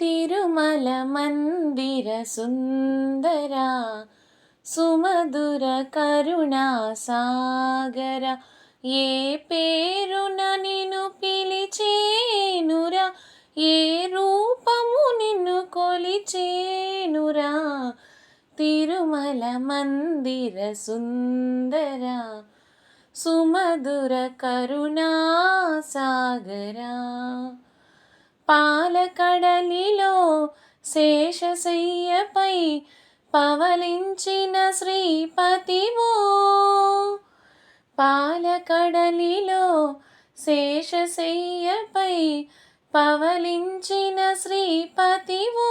తిరుమల మందిర సుందర సుమధుర కరుణా సాగర ఏ పేరున నిన్ను పిలిచేనురా ఏ రూపము నిన్ను కొలిచేనురా తిరుమల మందిర సుందర సుమధుర కరుణా సాగర పాలకడలిలో శేషశయ్యపై పవలించిన శ్రీపతివో పాలకడలిలో శేషశయ్యపై పవలించిన శ్రీపతివో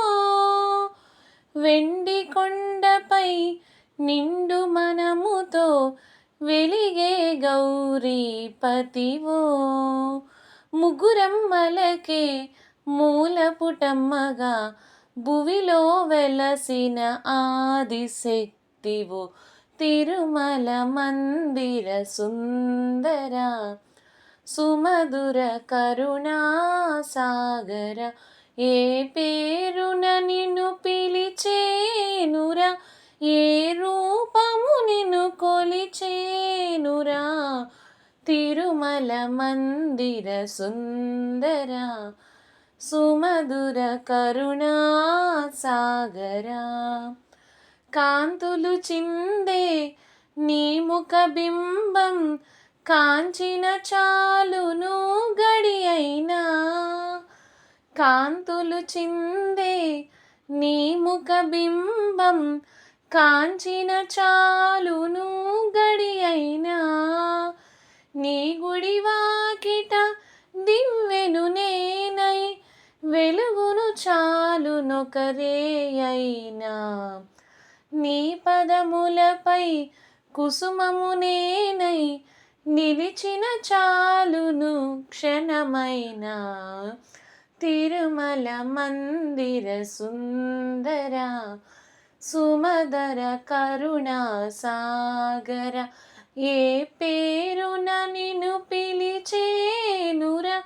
వెండి కొండపై నిండు మనముతో వెలిగే గౌరీపతివో ముగ్గురమ్మలకే మూలపుటమ్మగా భువిలో వెలసిన ఆదిశక్తివో తిరుమల మందిర సుందర సుమధుర కరుణా సాగర ఏ పేరున నిన్ను పిలిచేనురా ఏ రూపము నిన్ను కొలిచేనురా తిరుమల మందిర సుందర సుమధుర కరుణా సాగర కాంతులు చిందే నీ ముఖ బింబం కాంచిన చాలును గడి అయినా కాంతులు చిందే నీ ముఖ బింబం కాంచిన చాలును గడి అయినా నీ గుడి వాకిట దివ్వెను నేనై వెలుగును చాలునొకరే అయినా నీ పదములపై కుసుమము నేనై నిలిచిన చాలును క్షణమైనా తిరుమల మందిర సుందర సుమధుర కరుణా సాగర ఏ పేరున నిన్ను పిలిచేనురా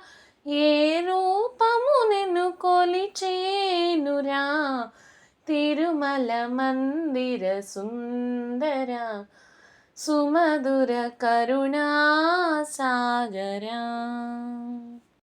ఏ రూపము నిన్ను కొలిచేనురా తిరుమల మందిర సుందర సుమధుర కరుణా సాగర